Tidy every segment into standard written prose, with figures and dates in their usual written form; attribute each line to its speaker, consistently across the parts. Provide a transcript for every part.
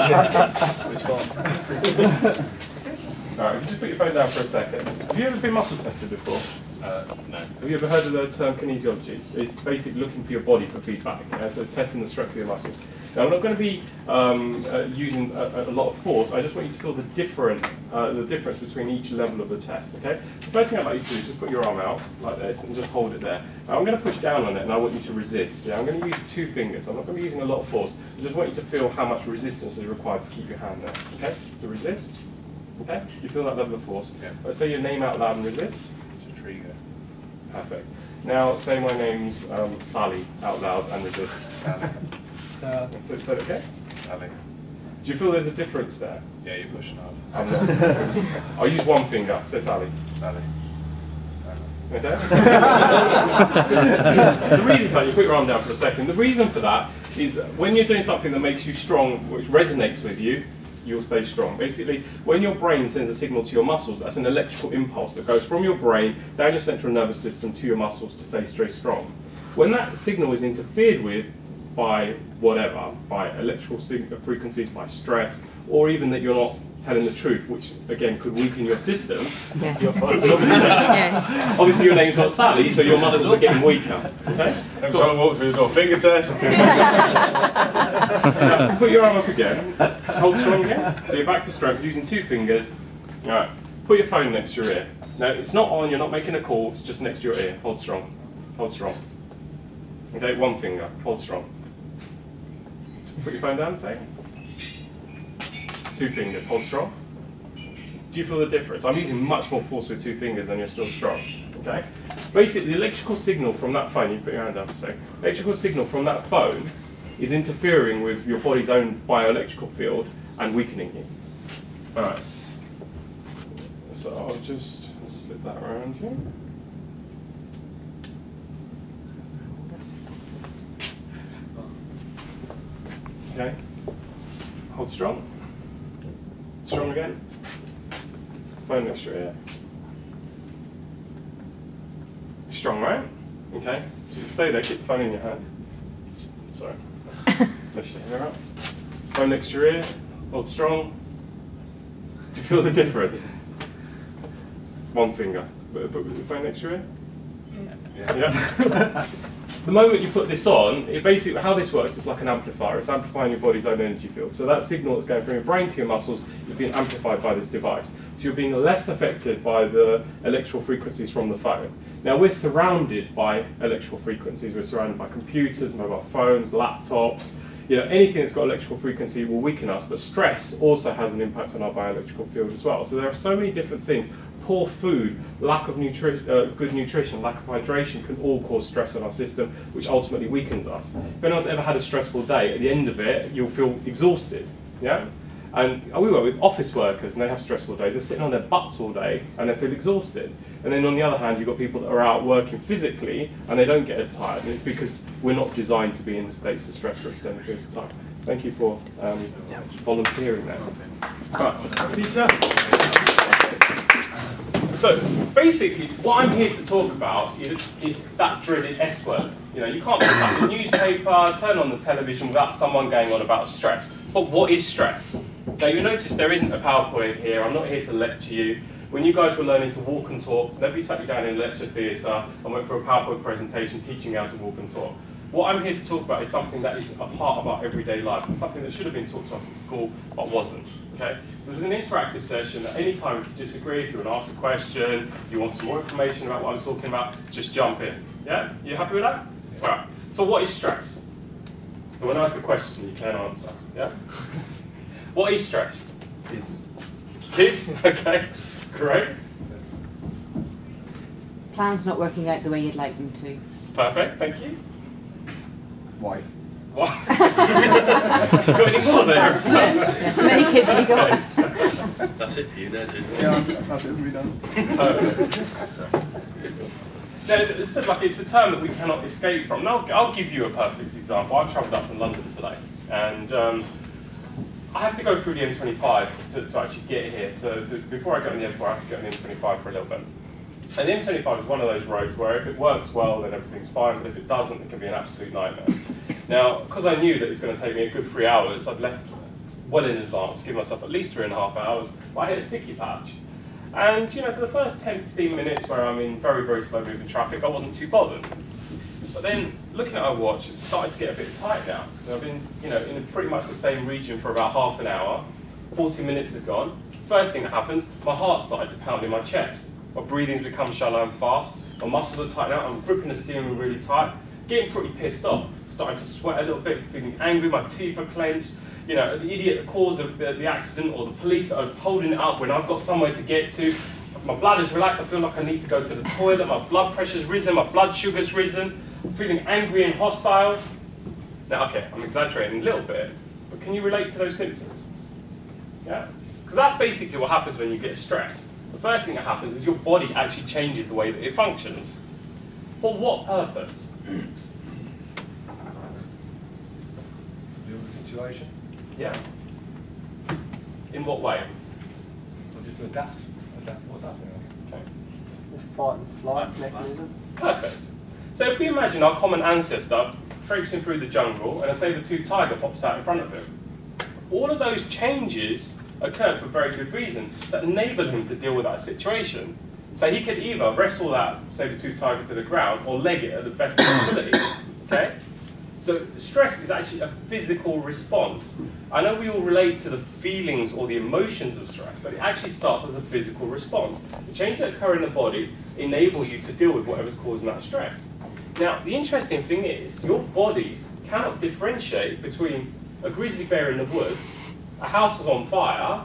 Speaker 1: Which one?
Speaker 2: Alright, if you just put your phone down for a second. Have you ever been muscle tested before?
Speaker 1: No.
Speaker 2: Have you ever heard of the term kinesiology? It's basically looking for your body for feedback. So it's testing the strength of your muscles. Now, I'm not going to be using a lot of force. I just want you to feel the difference between each level of the test. Okay. The first thing I'd like you to do is just put your arm out like this and just hold it there. Now, I'm going to push down on it, and I want you to resist. Yeah, I'm going to use 2 fingers. I'm not going to be using a lot of force. I just want you to feel how much resistance is required to keep your hand there. Okay. So resist. Okay. You feel that level of force.
Speaker 1: Yeah.
Speaker 2: Let's say your name out loud and resist.
Speaker 1: It's a trigger.
Speaker 2: Perfect. Now say my name's Sally out loud and resist.
Speaker 1: Sally.
Speaker 2: Is that okay?
Speaker 1: Sally.
Speaker 2: Do you feel there's a difference there?
Speaker 1: Yeah, you're pushing hard.
Speaker 2: I'm not. I'll use 1 finger. Say Sally.
Speaker 1: Sally.
Speaker 2: Okay? The reason for that, you put your arm down for a second, the reason for that is when you're doing something that makes you strong, which resonates with you, you'll stay strong. Basically, when your brain sends a signal to your muscles, that's an electrical impulse that goes from your brain down your central nervous system to your muscles to stay strong. When that signal is interfered with by whatever, by electrical frequencies, by stress, or even that you're not telling the truth, which again could weaken your system,
Speaker 3: Yeah.
Speaker 2: obviously your name's not Sally, so your muscles are getting weaker. Okay?
Speaker 1: I'm trying to walk through this little finger test.
Speaker 2: Now, put your arm up again. Just hold strong again. So you're back to strength using 2 fingers. All right. Put your phone next to your ear. Now it's not on. You're not making a call. It's just next to your ear. Hold strong. Hold strong. Okay. 1 finger. Hold strong. Put your phone down. Say. 2 fingers. Hold strong. Do you feel the difference? I'm using much more force with 2 fingers and you're still strong. Okay? Basically, the electrical signal from that phone, you put your hand down for a second, electrical signal from that phone is interfering with your body's own bioelectrical field and weakening you. Alright. So I'll just slip that around here. Okay? Hold strong. Strong again. Phone next to your ear. Strong, right? Okay. So you stay there, keep the phone in your hand. Sorry. Lift your hair up. Phone next to your ear. Hold strong. Do you feel the difference? 1 finger. Put the phone next to your ear. Yeah. The moment you put this on, it basically, how this works is like an amplifier. It's amplifying your body's own energy field. So that signal that's going from your brain to your muscles is being amplified by this device. So you're being less affected by the electrical frequencies from the phone. Now we're surrounded by electrical frequencies. We're surrounded by computers, mobile phones, laptops. You know, anything that's got electrical frequency will weaken us, but stress also has an impact on our bioelectrical field as well. So there are so many different things. Poor food, lack of good nutrition, lack of hydration can all cause stress on our system, which ultimately weakens us. If anyone's ever had a stressful day, at the end of it, you'll feel exhausted. Yeah? And we work with office workers and they have stressful days. They're sitting on their butts all day and they feel exhausted. And then on the other hand, you've got people that are out working physically and they don't get as tired. And it's because we're not designed to be in states of stress for extended periods of time. Thank you for volunteering there. Right. Peter. So basically, what I'm here to talk about is that dreaded S word. You know, you can't pick up the newspaper, turn on the television without someone going on about stress. But what is stress? Now you'll notice there isn't a PowerPoint here. I'm not here to lecture you. When you guys were learning to walk and talk, nobody sat you down in a lecture theatre and went for a PowerPoint presentation teaching you how to walk and talk. What I'm here to talk about is something that is a part of our everyday lives. It's something that should have been taught to us at school, but wasn't. Okay? So this is an interactive session. At any time, if you disagree, if you want to ask a question, if you want some more information about what I'm talking about, just jump in. Yeah? You happy with that? All right. So what is stress? So when I ask a question, you can answer. Yeah? What is stress?
Speaker 1: Kids.
Speaker 2: Kids? Okay. Great.
Speaker 3: Plans not working out the way you'd like them to.
Speaker 2: Perfect. Thank you.
Speaker 1: Wife.
Speaker 2: What? Got any more there?
Speaker 3: Yeah. How many kids have you got?
Speaker 4: That's it for you there, isn't it?
Speaker 1: Yeah, that's it, we're done.
Speaker 2: Now, it's like it's a term that we cannot escape from. Now, I'll give you a perfect example. I've travelled up from London today, and I have to go through the M25 to actually get here. So before I go on the M4, I have to go on the M25 for a little bit. And the M25 is one of those roads where if it works well, then everything's fine, but if it doesn't, it can be an absolute nightmare. Now, because I knew that it's going to take me a good 3 hours, I'd left well in advance, give myself at least 3.5 hours, but I hit a sticky patch. And you know, for the first 10-15 minutes where I'm in very, very slow moving traffic, I wasn't too bothered. But then, looking at my watch, it started to get a bit tight now. And I've been, you know, in pretty much the same region for about half an hour. 40 minutes have gone. First thing that happens, my heart started to pound in my chest. My breathing's become shallow and fast. My muscles are tightened out. I'm gripping the steering wheel really tight. Getting pretty pissed off. Starting to sweat a little bit, feeling angry. My teeth are clenched. You know, the idiot that caused the accident, or the police that are holding it up when I've got somewhere to get to. My bladder's relaxed. I feel like I need to go to the toilet. My blood pressure's risen. My blood sugar's risen. I'm feeling angry and hostile. Now, okay, I'm exaggerating a little bit, but can you relate to those symptoms? Yeah? Because that's basically what happens when you get stressed. The first thing that happens is your body actually changes the way that it functions. For what purpose?
Speaker 5: Deal with the situation.
Speaker 2: Yeah. In what way?
Speaker 5: Or just to adapt to what's happening.
Speaker 2: Okay.
Speaker 6: The fight and flight mechanism.
Speaker 2: Perfect. So if we imagine our common ancestor traipsing through the jungle and a saber-toothed tiger pops out in front of him, all of those changes occurred for very good reason, to enable him to deal with that situation. So he could either wrestle that saber-toothed tiger to the ground or leg it at the best of his ability. Okay? So stress is actually a physical response. I know we all relate to the feelings or the emotions of stress, but it actually starts as a physical response. The changes that occur in the body enable you to deal with whatever's causing that stress. Now, the interesting thing is, your bodies cannot differentiate between a grizzly bear in the woods, a house is on fire,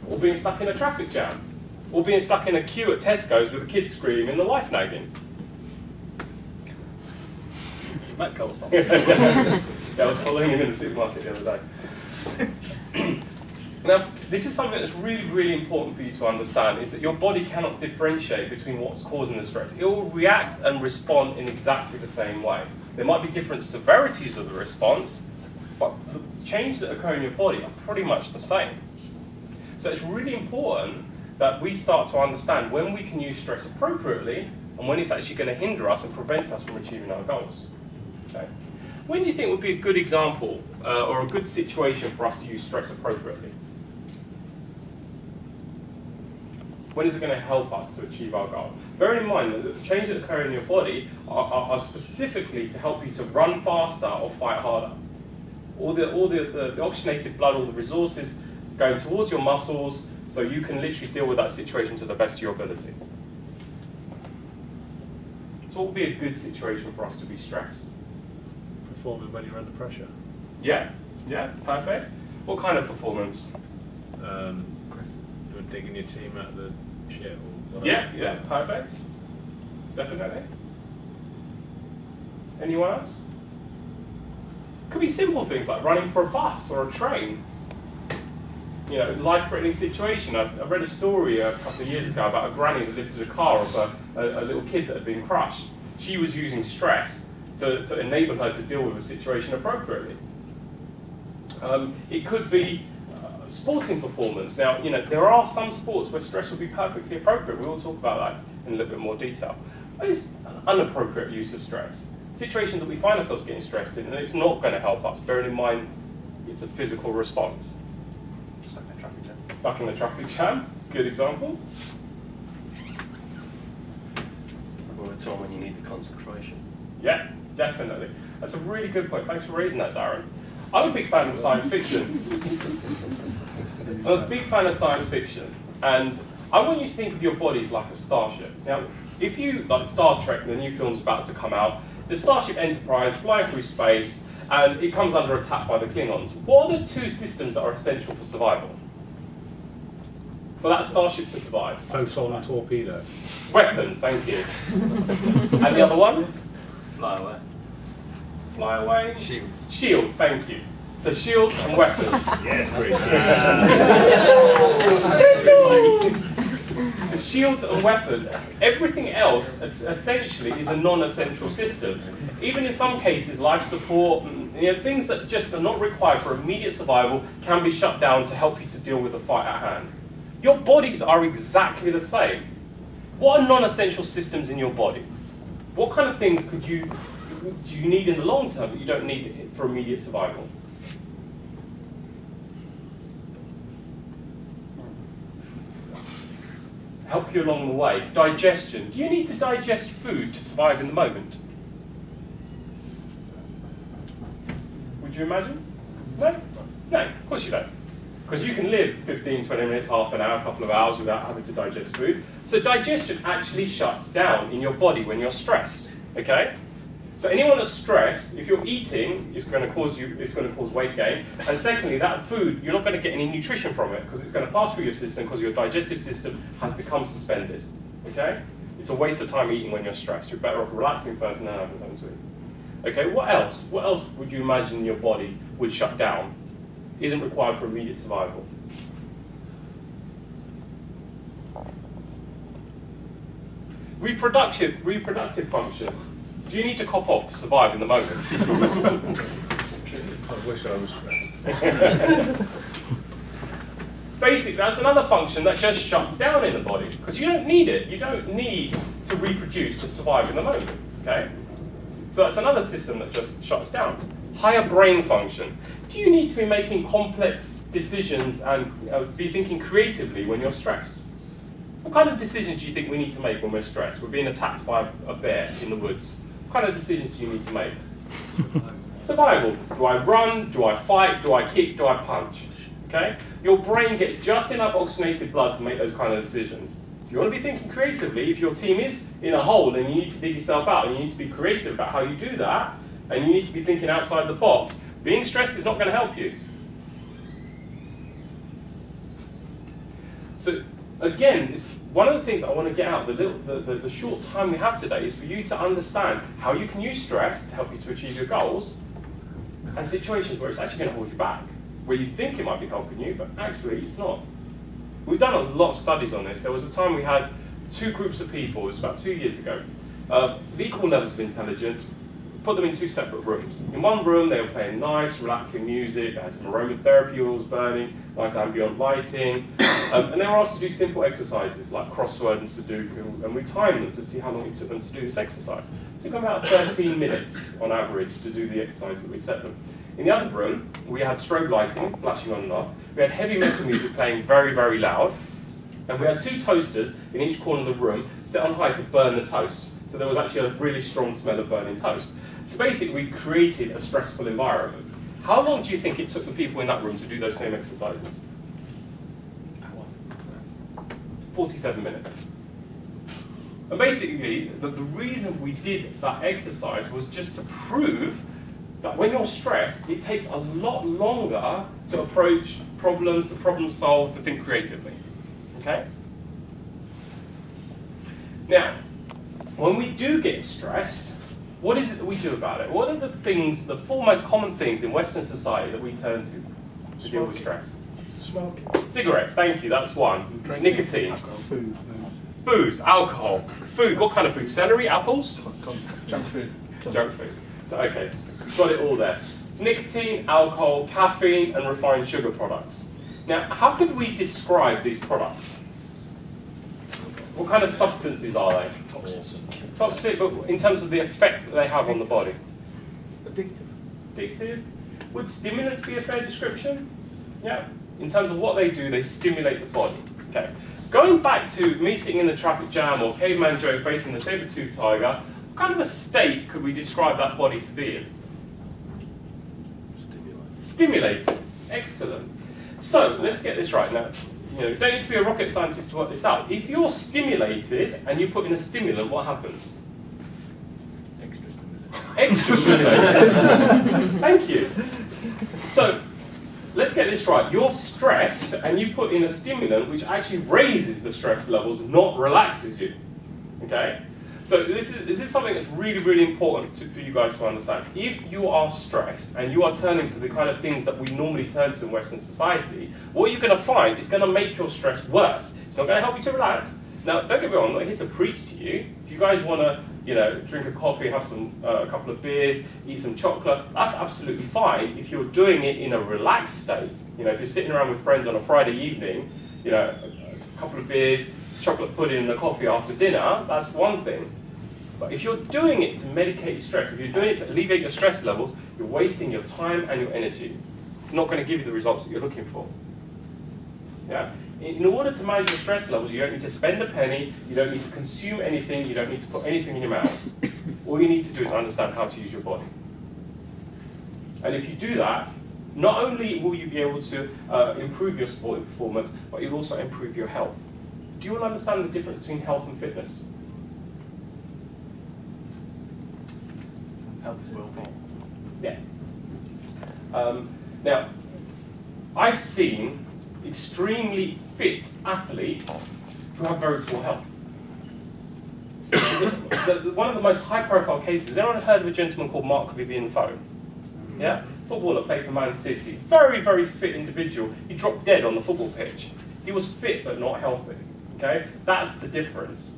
Speaker 2: or being stuck in a traffic jam, or being stuck in a queue at Tesco's with the kids screaming and the life nagging.
Speaker 4: Might go from.
Speaker 2: Yeah, I was following him in the supermarket the other day. Now, this is something that's really, really important for you to understand, is that your body cannot differentiate between what's causing the stress. It will react and respond in exactly the same way. There might be different severities of the response, but the changes that occur in your body are pretty much the same. So it's really important that we start to understand when we can use stress appropriately and when it's actually going to hinder us and prevent us from achieving our goals. Okay? When do you think would be a good example or a good situation for us to use stress appropriately? When is it going to help us to achieve our goal? Bear in mind that the changes that occur in your body are specifically to help you to run faster or fight harder. All the oxygenated blood, all the resources going towards your muscles, so you can literally deal with that situation to the best of your ability. So what would be a good situation for us to be stressed?
Speaker 5: Performing when you're under pressure.
Speaker 2: Yeah, perfect. What kind of performance?
Speaker 5: You're digging your team out of the shit or whatever.
Speaker 2: Yeah, perfect. Definitely. Anyone else? Could be simple things like running for a bus or a train. You know, life-threatening situation. I read a story a couple of years ago about a granny that lifted a car of a little kid that had been crushed. She was using stress to enable her to deal with a situation appropriately. It could be sporting performance. Now, you know, there are some sports where stress would be perfectly appropriate. We will talk about that in a little bit more detail. What is an inappropriate use of stress? Situations that we find ourselves getting stressed in, and it's not going to help us. Bearing in mind, it's a physical response.
Speaker 4: Stuck in a traffic jam.
Speaker 2: Stuck in a traffic jam, good example.
Speaker 4: Or a time when you need the concentration.
Speaker 2: Yeah, definitely. That's a really good point. Thanks for raising that, Darren. I'm a big fan of science fiction. I'm a big fan of science fiction, and I want you to think of your bodies like a starship. Now, if you, like Star Trek, the new film's about to come out, the Starship Enterprise flying through space, and it comes under attack by the Klingons. What are the two systems that are essential for survival? For that starship to survive?
Speaker 5: Photon torpedo.
Speaker 2: Weapons, thank you. And the other one?
Speaker 4: Fly away.
Speaker 2: Fly away?
Speaker 4: Shields.
Speaker 2: Shields, thank you. So shields and weapons.
Speaker 5: Yes, great.
Speaker 2: The shields and weapons. Everything else essentially is a non-essential system. Even in some cases, life support, things that just are not required for immediate survival can be shut down to help you to deal with the fight at hand. Your bodies are exactly the same. What are non-essential systems in your body? What kind of things do you need in the long term that you don't need for immediate survival? help you along the way. Digestion. Do you need to digest food to survive in the moment? Would you imagine? No? No, of course you don't. Because you can live 15, 20 minutes, half an hour, a couple of hours without having to digest food. So digestion actually shuts down in your body when you're stressed, okay? So anyone that's stressed, if you're eating, it's going to cause weight gain. And secondly, that food, you're not going to get any nutrition from it because it's going to pass through your system because your digestive system has become suspended, okay? It's a waste of time eating when you're stressed. You're better off relaxing first and then having something to eat. Okay, what else? What else would you imagine your body would shut down? Isn't required for immediate survival. Reproductive function. Do you need to cop off to survive in the moment?
Speaker 5: I wish I was stressed.
Speaker 2: Basically, that's another function that just shuts down in the body because you don't need it. You don't need to reproduce to survive in the moment. Okay? So that's another system that just shuts down. Higher brain function. Do you need to be making complex decisions and be thinking creatively when you're stressed? What kind of decisions do you think we need to make when we're stressed? We're being attacked by a bear in the woods. What kind of decisions do you need to make? Survival. Do I run? Do I fight? Do I kick? Do I punch? Okay? Your brain gets just enough oxygenated blood to make those kind of decisions. If you want to be thinking creatively, if your team is in a hole and you need to dig yourself out and you need to be creative about how you do that, and you need to be thinking outside the box, being stressed is not going to help you. So again, it's one of the things I want to get out, the short time we have today is for you to understand how you can use stress to help you to achieve your goals and situations where it's actually going to hold you back, where you think it might be helping you, but actually it's not. We've done a lot of studies on this. There was a time we had two groups of people, it was about 2 years ago, of equal levels of intelligence, put them in two separate rooms. In one room, they were playing nice, relaxing music, they had some aromatherapy oils burning, nice ambient lighting, and they were asked to do simple exercises like crossword and Sudoku, and we timed them to see how long it took them to do this exercise. It took them about 13 minutes on average to do the exercise that we set them. In the other room, we had strobe lighting, flashing on and off, we had heavy metal music playing very, very loud, and we had two toasters in each corner of the room set on high to burn the toast. So there was actually a really strong smell of burning toast. So basically, we created a stressful environment. How long do you think it took the people in that room to do those same exercises? 47 minutes. And basically, the reason we did that exercise was just to prove that when you're stressed, it takes a lot longer to approach problems, to problem solve, to think creatively. Okay? Now, when we do get stressed, what is it that we do about it? What are the things, the four most common things in Western society that we turn to deal with stress?
Speaker 1: Smoking.
Speaker 2: Cigarettes, thank you, that's one.
Speaker 1: Drinking.
Speaker 2: Nicotine.
Speaker 1: Food.
Speaker 2: Booze, alcohol. Food, what kind of food? Celery, apples?
Speaker 1: Junk food.
Speaker 2: Junk food. So, okay, got it all there. Nicotine, alcohol, caffeine, and refined sugar products. Now, how can we describe these products? What kind of substances are they? Toxic, but in terms of the effect that they have on the body. Addictive. Would stimulants be a fair description? Yeah. In terms of what they do, they stimulate the body. Okay. Going back to me sitting in the traffic jam or Caveman Joe facing the saber-tooth tiger, what kind of a state could we describe that body to be in? Stimulated. Excellent. So let's get this right now. You don't need to be a rocket scientist to work this out. If you're stimulated and you put in a stimulant, what happens?
Speaker 1: Extra stimulant.
Speaker 2: Extra stimulated. Thank you. So let's get this right. You're stressed and you put in a stimulant which actually raises the stress levels, not relaxes you. Okay? So this is something that's really, really important for you guys to understand. If you are stressed and you are turning to the kind of things that we normally turn to in Western society, what you're going to find is going to make your stress worse. It's not going to help you to relax. Now, don't get me wrong, I'm not here to preach to you. If you guys want to, drink a coffee, have a couple of beers, eat some chocolate, that's absolutely fine if you're doing it in a relaxed state. If you're sitting around with friends on a Friday evening, a couple of beers, chocolate pudding and a coffee after dinner, that's one thing. But if you're doing it to medicate your stress, if you're doing it to alleviate your stress levels, you're wasting your time and your energy. It's not going to give you the results that you're looking for. Yeah? In order to manage your stress levels, you don't need to spend a penny, you don't need to consume anything, you don't need to put anything in your mouth. All you need to do is understand how to use your body. And if you do that, not only will you be able to improve your sporting performance, but you'll also improve your health. Do you all understand the difference between health and fitness?
Speaker 1: Health is well-being.
Speaker 2: Yeah. Now, I've seen extremely fit athletes who have very poor health. One of the most high-profile cases, has anyone heard of a gentleman called Mark Vivian Foe? Yeah? Footballer, played for Man City. Very, very fit individual. He dropped dead on the football pitch. He was fit but not healthy. Okay? That's the difference.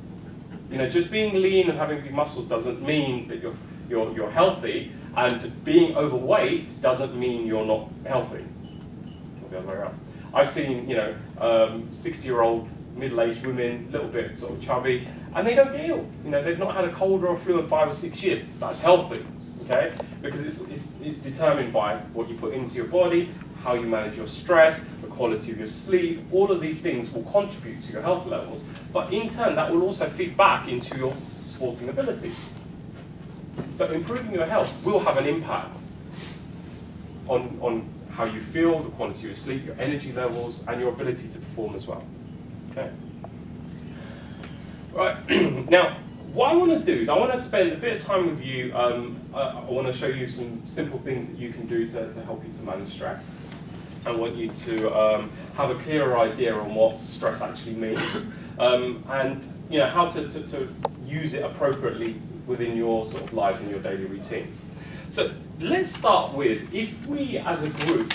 Speaker 2: You know, just being lean and having big muscles doesn't mean that you're healthy, and being overweight doesn't mean you're not healthy. Or the other way around. I've seen, you know, 60-year-old middle-aged women, a little bit sort of chubby, and they don't get ill. You know, they've not had a cold or a flu in 5 or 6 years. That's healthy, okay? Because it's determined by what you put into your body, how you manage your stress, the quality of your sleep. All of these things will contribute to your health levels, but in turn, that will also feed back into your sporting abilities. So improving your health will have an impact on how you feel, the quality of your sleep, your energy levels, and your ability to perform as well. Okay. Right. Now, what I want to do is I want to spend a bit of time with you. I want to show you some simple things that you can do to help you to manage stress. I want you to have a clearer idea on what stress actually means, and you know how to use it appropriately within your sort of lives and your daily routines. So let's start with, if we as a group